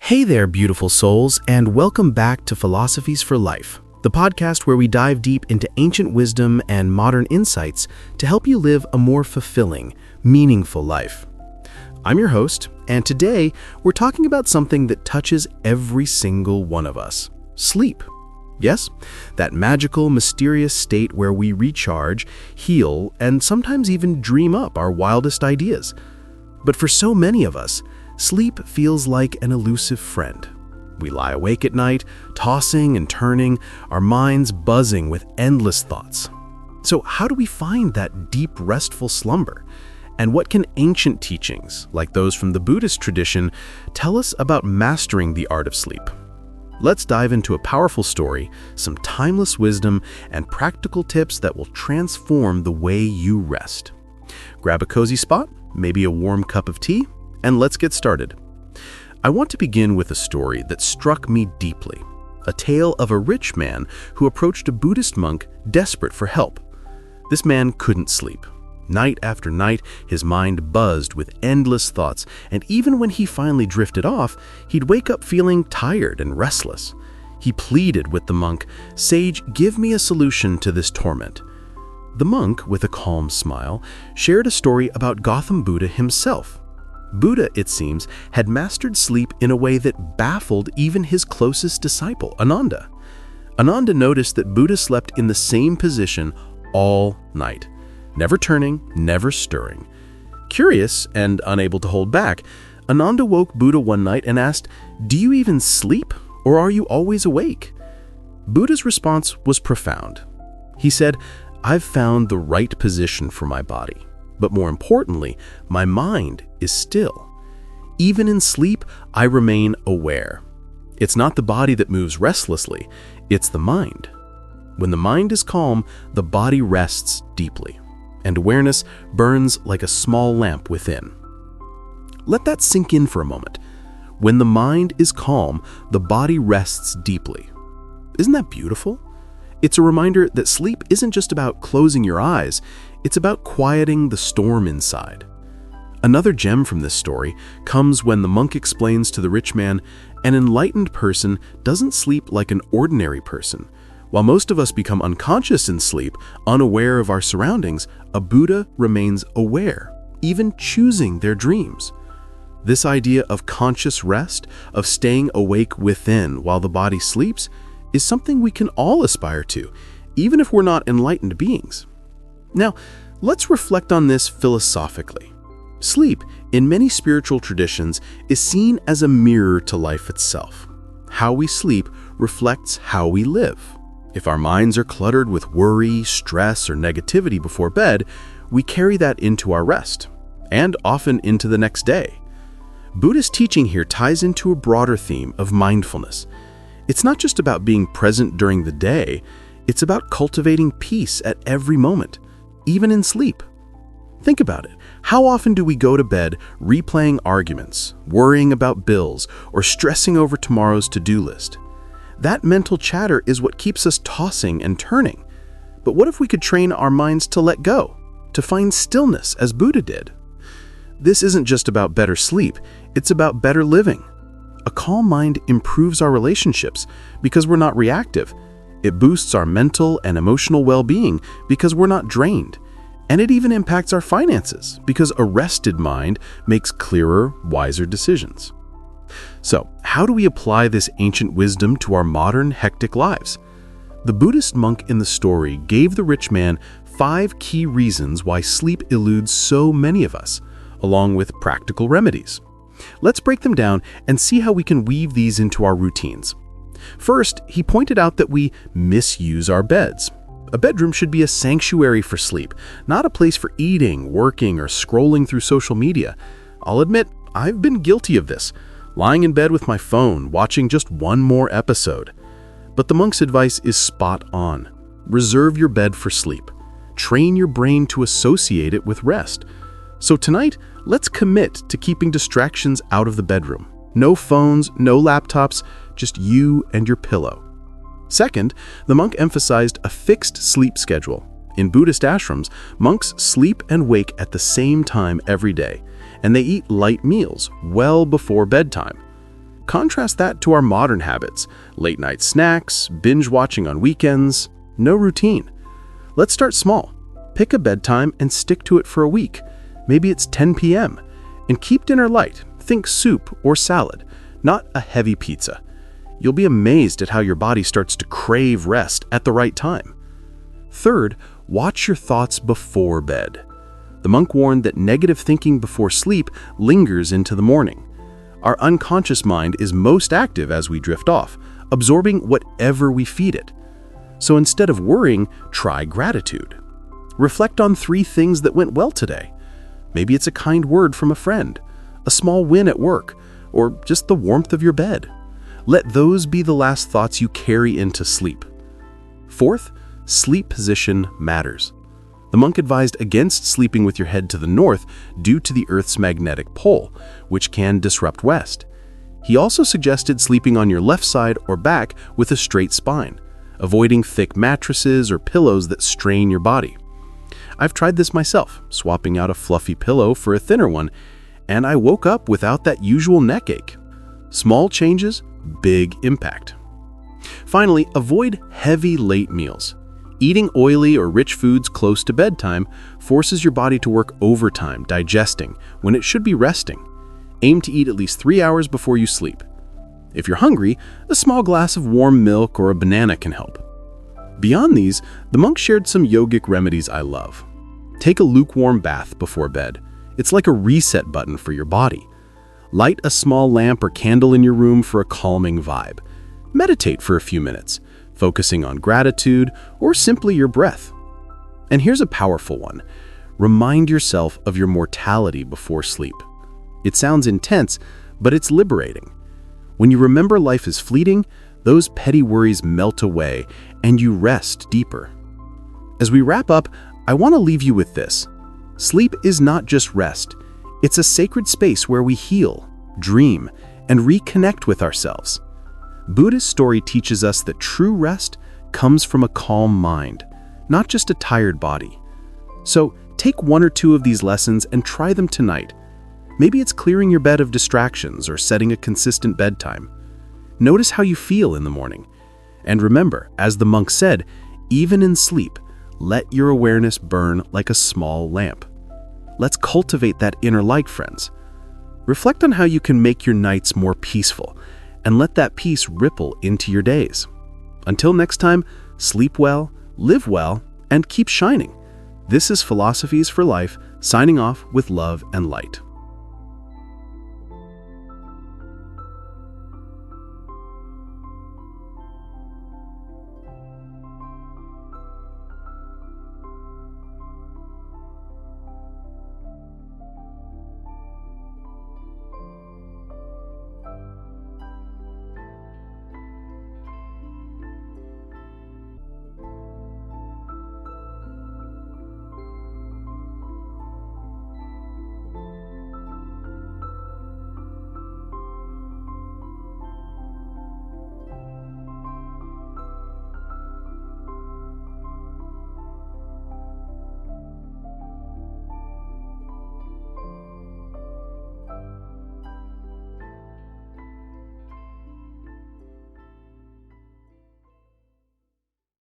Hey there, beautiful souls, and welcome back to Philosophies for Life, the podcast where we dive deep into ancient wisdom and modern insights to help you live a more fulfilling, meaningful life. I'm your host, and today we're talking about something that touches every single one of us: sleep. Yes, that magical, mysterious state where we recharge, heal, and sometimes even dream up our wildest ideas. But for so many of us, sleep feels like an elusive friend. We lie awake at night, tossing and turning, our minds buzzing with endless thoughts. So how do we find that deep, restful slumber? And what can ancient teachings, like those from the Buddhist tradition, tell us about mastering the art of sleep? Let's dive into a powerful story, some timeless wisdom, and practical tips that will transform the way you rest. Grab a cozy spot, maybe a warm cup of tea, and let's get started. I want to begin with a story that struck me deeply, a tale of a rich man who approached a Buddhist monk desperate for help. This man couldn't sleep. Night after night, his mind buzzed with endless thoughts, and even when he finally drifted off, he'd wake up feeling tired and restless. He pleaded with the monk, "Sage, give me a solution to this torment." The monk, with a calm smile, shared a story about Gautam Buddha himself. Buddha, it seems, had mastered sleep in a way that baffled even his closest disciple, Ananda. Ananda noticed that Buddha slept in the same position all night, never turning, never stirring. Curious and unable to hold back, Ananda woke Buddha one night and asked, "Do you even sleep, or are you always awake?" Buddha's response was profound. He said, "I've found the right position for my body. But more importantly, my mind is still. Even in sleep, I remain aware. It's not the body that moves restlessly, it's the mind. When the mind is calm, the body rests deeply, and awareness burns like a small lamp within." Let that sink in for a moment. When the mind is calm, the body rests deeply. Isn't that beautiful? It's a reminder that sleep isn't just about closing your eyes, it's about quieting the storm inside. Another gem from this story comes when the monk explains to the rich man, an enlightened person doesn't sleep like an ordinary person. While most of us become unconscious in sleep, unaware of our surroundings, a Buddha remains aware, even choosing their dreams. This idea of conscious rest, of staying awake within while the body sleeps, is something we can all aspire to, even if we're not enlightened beings. Now, let's reflect on this philosophically. Sleep, in many spiritual traditions, is seen as a mirror to life itself. How we sleep reflects how we live. If our minds are cluttered with worry, stress, or negativity before bed, we carry that into our rest, and often into the next day. Buddhist teaching here ties into a broader theme of mindfulness. It's not just about being present during the day, it's about cultivating peace at every moment, even in sleep. Think about it. How often do we go to bed replaying arguments, worrying about bills, or stressing over tomorrow's to-do list? That mental chatter is what keeps us tossing and turning. But what if we could train our minds to let go, to find stillness as Buddha did? This isn't just about better sleep, it's about better living. A calm mind improves our relationships because we're not reactive. It boosts our mental and emotional well-being because we're not drained. And it even impacts our finances because a rested mind makes clearer, wiser decisions. So, how do we apply this ancient wisdom to our modern, hectic lives? The Buddhist monk in the story gave the rich man 5 key reasons why sleep eludes so many of us, along with practical remedies. Let's break them down and see how we can weave these into our routines. First, he pointed out that we misuse our beds. A bedroom should be a sanctuary for sleep, not a place for eating, working, or scrolling through social media. I'll admit, I've been guilty of this, lying in bed with my phone, watching just one more episode. But the monk's advice is spot on. Reserve your bed for sleep. Train your brain to associate it with rest. So tonight, let's commit to keeping distractions out of the bedroom. No phones, no laptops, just you and your pillow. Second, the monk emphasized a fixed sleep schedule. In Buddhist ashrams, monks sleep and wake at the same time every day, and they eat light meals well before bedtime. Contrast that to our modern habits: late night snacks, binge watching on weekends, no routine. Let's start small. Pick a bedtime and stick to it for a week. Maybe it's 10 p.m. And keep dinner light. Think soup or salad, not a heavy pizza. You'll be amazed at how your body starts to crave rest at the right time. Third, watch your thoughts before bed. The monk warned that negative thinking before sleep lingers into the morning. Our unconscious mind is most active as we drift off, absorbing whatever we feed it. So instead of worrying, try gratitude. Reflect on 3 things that went well today. Maybe it's a kind word from a friend, a small win at work, or just the warmth of your bed. Let those be the last thoughts you carry into sleep. Fourth, sleep position matters. The monk advised against sleeping with your head to the north due to the Earth's magnetic pole, which can disrupt west. He also suggested sleeping on your left side or back with a straight spine, avoiding thick mattresses or pillows that strain your body. I've tried this myself, swapping out a fluffy pillow for a thinner one, and I woke up without that usual neck ache. Small changes, big impact. Finally, avoid heavy late meals. Eating oily or rich foods close to bedtime forces your body to work overtime digesting when it should be resting. Aim to eat at least 3 hours before you sleep. If you're hungry, a small glass of warm milk or a banana can help. Beyond these, the monk shared some yogic remedies I love. Take a lukewarm bath before bed. It's like a reset button for your body. Light a small lamp or candle in your room for a calming vibe. Meditate for a few minutes, focusing on gratitude or simply your breath. And here's a powerful one. Remind yourself of your mortality before sleep. It sounds intense, but it's liberating. When you remember life is fleeting, those petty worries melt away and you rest deeper. As we wrap up, I want to leave you with this. Sleep is not just rest. It's a sacred space where we heal, dream, and reconnect with ourselves. Buddhist story teaches us that true rest comes from a calm mind, not just a tired body. So take 1 or 2 of these lessons and try them tonight. Maybe it's clearing your bed of distractions or setting a consistent bedtime. Notice how you feel in the morning. And remember, as the monk said, even in sleep, let your awareness burn like a small lamp. Let's cultivate that inner light, friends. Reflect on how you can make your nights more peaceful and let that peace ripple into your days. Until next time, sleep well, live well, and keep shining. This is Philosophies for Life, signing off with love and light.